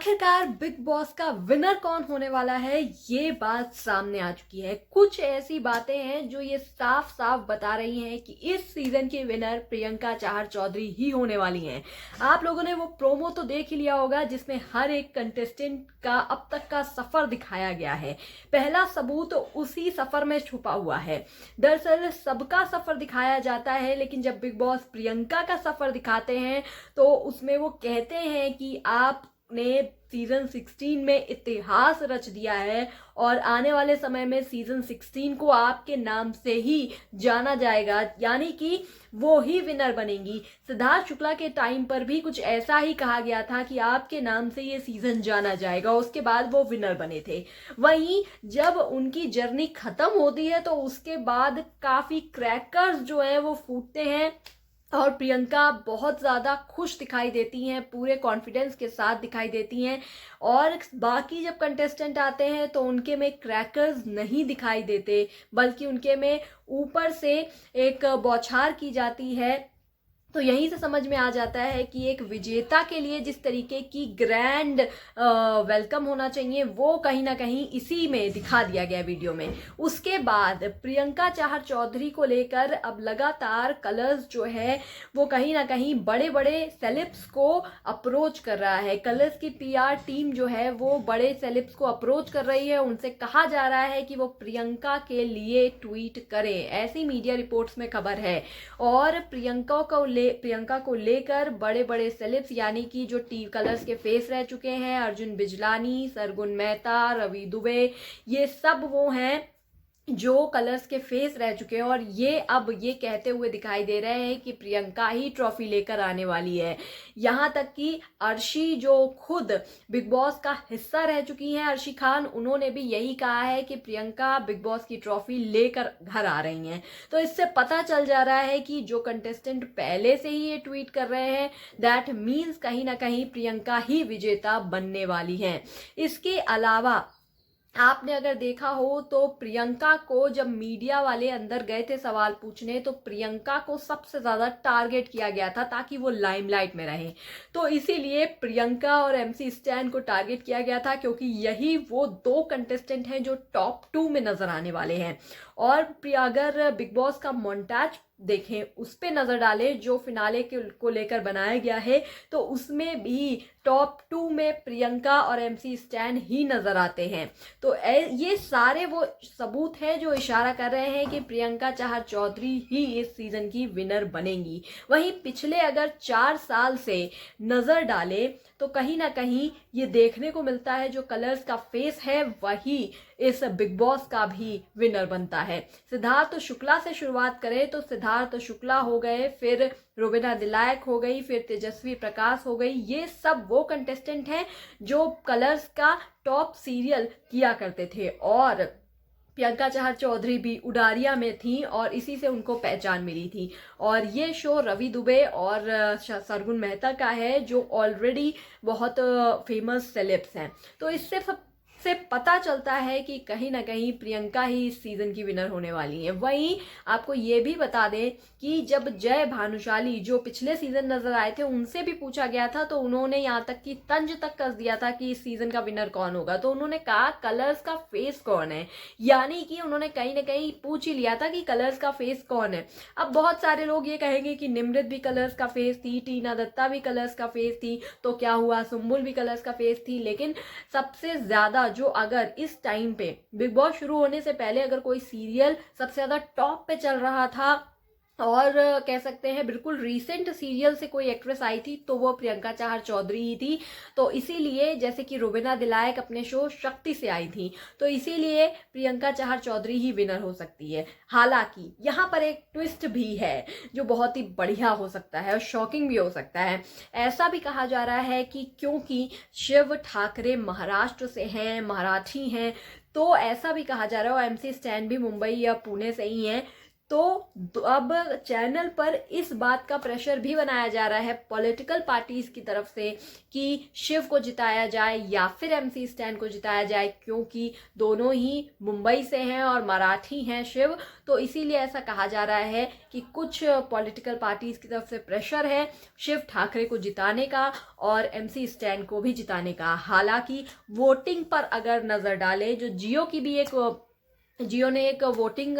आखिरकार big boss का winner कौन होने वाला है, ये बात सामने आ चुकी है। कुछ ऐसी बातें हैं जो ये साफ साफ बता रही हैं कि इस सीजन की विनर प्रियंका चाहर चौधरी ही होने वाली हैं। आप लोगों ने वो प्रोमो तो देख ही लिया होगा जिसमें हर एक कंटेस्टेंट का अब तक का सफर दिखाया गया है। पहला सबूत उसी सफर में छुपा हुआ है। दरअसल सबका सफर दिखाया जाता है, लेकिन जब बिग बॉस प्रियंका का सफर दिखाते हैं तो उसमें वो कहते हैं कि आप ने सीजन 16 में इतिहास रच दिया है और आने वाले समय में सीजन 16 को आपके नाम से ही जाना जाएगा, यानी कि वो ही विनर बनेंगी। सिद्धार्थ शुक्ला के टाइम पर भी कुछ ऐसा ही कहा गया था कि आपके नाम से ये सीजन जाना जाएगा, उसके बाद वो विनर बने थे। वहीं जब उनकी जर्नी खत्म होती है तो उसके बाद काफी क्रैकर्स जो है वो फूटते हैं और प्रियंका बहुत ज़्यादा खुश दिखाई देती हैं, पूरे कॉन्फिडेंस के साथ दिखाई देती हैं। और बाकी जब कंटेस्टेंट आते हैं तो उनके में क्रैकर्स नहीं दिखाई देते, बल्कि उनके में ऊपर से एक बौछार की जाती है। तो यहीं से समझ में आ जाता है कि एक विजेता के लिए जिस तरीके की ग्रैंड वेलकम होना चाहिए वो कहीं ना कहीं इसी में दिखा दिया गया वीडियो में। उसके बाद प्रियंका चाहर चौधरी को लेकर अब लगातार कलर्स जो है वो कहीं ना कहीं बड़े बड़े सेलेब्स को अप्रोच कर रहा है। कलर्स की पीआर टीम जो है वो बड़े सेलेब्स को अप्रोच कर रही है, उनसे कहा जा रहा है कि वो प्रियंका के लिए ट्वीट करें, ऐसी मीडिया रिपोर्ट्स में खबर है। और प्रियंका को लेकर बड़े बड़े सेलेब्स यानी कि जो टी कलर्स के फेस रह चुके हैं, अर्जुन बिजलानी, सरगुन मेहता, रवि दुबे, ये सब वो हैं जो कलर्स के फेस रह चुके हैं और ये अब ये कहते हुए दिखाई दे रहे हैं कि प्रियंका ही ट्रॉफी लेकर आने वाली है। यहाँ तक कि अर्शी जो खुद बिग बॉस का हिस्सा रह चुकी हैं, अर्शी खान, उन्होंने भी यही कहा है कि प्रियंका बिग बॉस की ट्रॉफी लेकर घर आ रही हैं। तो इससे पता चल जा रहा है कि जो कंटेस्टेंट पहले से ही ये ट्वीट कर रहे हैं, दैट मीन्स कहीं ना कहीं प्रियंका ही विजेता बनने वाली हैं। इसके अलावा आपने अगर देखा हो तो प्रियंका को जब मीडिया वाले अंदर गए थे सवाल पूछने, तो प्रियंका को सबसे ज्यादा टारगेट किया गया था ताकि वो लाइमलाइट में रहे। तो इसीलिए प्रियंका और एमसी स्टैन को टारगेट किया गया था, क्योंकि यही वो दो कंटेस्टेंट हैं जो टॉप 2 में नजर आने वाले हैं। और अगर बिग बॉस का मोन्टाज देखें, उस पे नजर डालें जो फिनाले को लेकर बनाया गया है, तो उसमें भी टॉप 2 में प्रियंका और एमसी स्टैन ही नजर आते हैं। तो ये सारे वो सबूत हैं जो इशारा कर रहे हैं कि प्रियंका चाहर चौधरी ही इस सीजन की विनर बनेंगी। वहीं पिछले अगर 4 साल से नजर डाले तो कहीं ना कहीं ये देखने को मिलता है जो कलर्स का फेस है वही इस बिग बॉस का भी विनर बनता है। सिद्धार्थ शुक्ला से शुरुआत करें तो सिद्धार्थ शुक्ला हो गए, फिर रुबीना दिलायक हो गई, फिर तेजस्वी प्रकाश हो गई। ये सब वो कंटेस्टेंट हैं जो कलर्स का टॉप सीरियल किया करते थे और प्रियंका चाहर चौधरी भी उडारिया में थी और इसी से उनको पहचान मिली थी। और ये शो रवि दुबे और सरगुन मेहता का है जो ऑलरेडी बहुत फेमस सेलेब्स हैं। तो इससे सब से पता चलता है कि कहीं ना कहीं प्रियंका ही इस सीजन की विनर होने वाली है। वहीं आपको ये भी बता दें कि जब जय भानुशाली जो पिछले सीजन नजर आए थे उनसे भी पूछा गया था तो उन्होंने यहाँ तक कि तंज तक कस दिया था कि इस सीजन का विनर कौन होगा। तो उन्होंने कहा कलर्स का फेस कौन है, यानी कि उन्होंने कहीं ना कहीं पूछ ही लिया था कि कलर्स का फेस कौन है। अब बहुत सारे लोग ये कहेंगे कि निमृत भी कलर्स का फेस थी, टीना दत्ता भी कलर्स का फेस थी, तो क्या हुआ, सुम्बुल भी कलर्स का फेस थी। लेकिन सबसे ज्यादा जो अगर इस टाइम पे बिग बॉस शुरू होने से पहले अगर कोई सीरियल सबसे ज्यादा टॉप पे चल रहा था और कह सकते हैं बिल्कुल रीसेंट सीरियल से कोई एक्ट्रेस आई थी तो वो प्रियंका चाहर चौधरी ही थी। तो इसीलिए जैसे कि रुबीना दिलायक अपने शो शक्ति से आई थी, तो इसीलिए प्रियंका चाहर चौधरी ही विनर हो सकती है। हालांकि यहाँ पर एक ट्विस्ट भी है जो बहुत ही बढ़िया हो सकता है और शॉकिंग भी हो सकता है। ऐसा भी कहा जा रहा है कि क्योंकि शिव ठाकरे महाराष्ट्र से हैं, मराठी हैं, तो ऐसा भी कहा जा रहा है और एमसी स्टैन भी मुंबई या पुणे से ही हैं, तो अब चैनल पर इस बात का प्रेशर भी बनाया जा रहा है पॉलिटिकल पार्टीज की तरफ से कि शिव को जिताया जाए या फिर MC स्टैन को जिताया जाए, क्योंकि दोनों ही मुंबई से हैं और मराठी हैं शिव। तो इसीलिए ऐसा कहा जा रहा है कि कुछ पॉलिटिकल पार्टीज की तरफ से प्रेशर है शिव ठाकरे को जिताने का और MC स्टैन को भी जिताने का। हालांकि वोटिंग पर अगर नजर डालें, जो जियो ने एक वोटिंग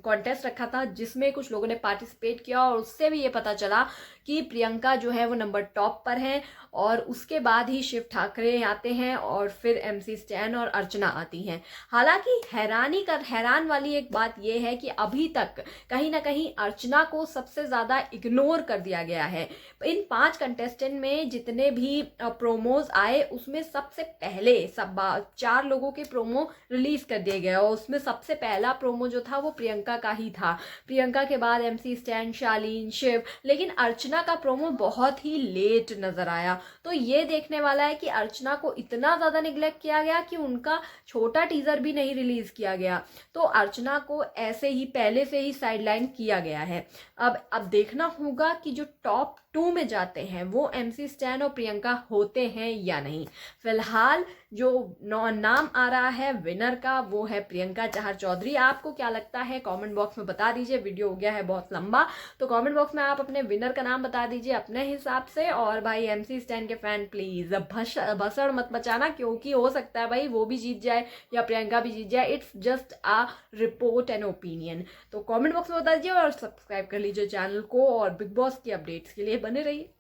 कॉन्टेस्ट रखा था जिसमें कुछ लोगों ने पार्टिसिपेट किया और उससे भी ये पता चला कि प्रियंका जो है वो नंबर टॉप पर है और उसके बाद ही शिव ठाकरे आते हैं और फिर MC स्टैन और अर्चना आती हैं। हालांकि हैरान वाली एक बात ये है कि अभी तक कहीं ना कहीं अर्चना को सबसे ज़्यादा इग्नोर कर दिया गया है। इन 5 कंटेस्टेंट में जितने भी प्रोमोज आए उसमें सबसे पहले 4 लोगों के प्रोमो रिलीज कर दिए गए और उसमें सबसे पहला प्रोमो जो था वो प्रियंका का ही था। प्रियंका के बाद MC स्टैन, शालीन, शिव, लेकिन अर्चना का प्रोमो बहुत ही लेट नजर आया। तो ये देखने वाला है कि अर्चना को इतना ज्यादा निग्लेक्ट किया गया कि उनका छोटा टीजर भी नहीं रिलीज किया गया। तो अर्चना को ऐसे ही पहले से ही साइडलाइन किया गया है। अब देखना होगा कि जो टॉप 2 में जाते हैं वो MC स्टैन और प्रियंका होते हैं या नहीं। फिलहाल जो नाम आ रहा है विनर का वो है प्रियंका चहर चौधरी। आपको क्या लगता है कमेंट बॉक्स में बता दीजिए। वीडियो हो गया है बहुत लंबा, तो कमेंट बॉक्स में आप अपने विनर का नाम बता दीजिए अपने हिसाब से। और भाई MC स्टैन के फैन प्लीज भसड़ मत मचाना, क्योंकि हो सकता है भाई वो भी जीत जाए या प्रियंका भी जीत जाए। It's just a report and opinion. तो कमेंट बॉक्स में बता दीजिए और सब्सक्राइब कर लीजिए चैनल को और बिग बॉस की अपडेट्स के लिए बने रहिए।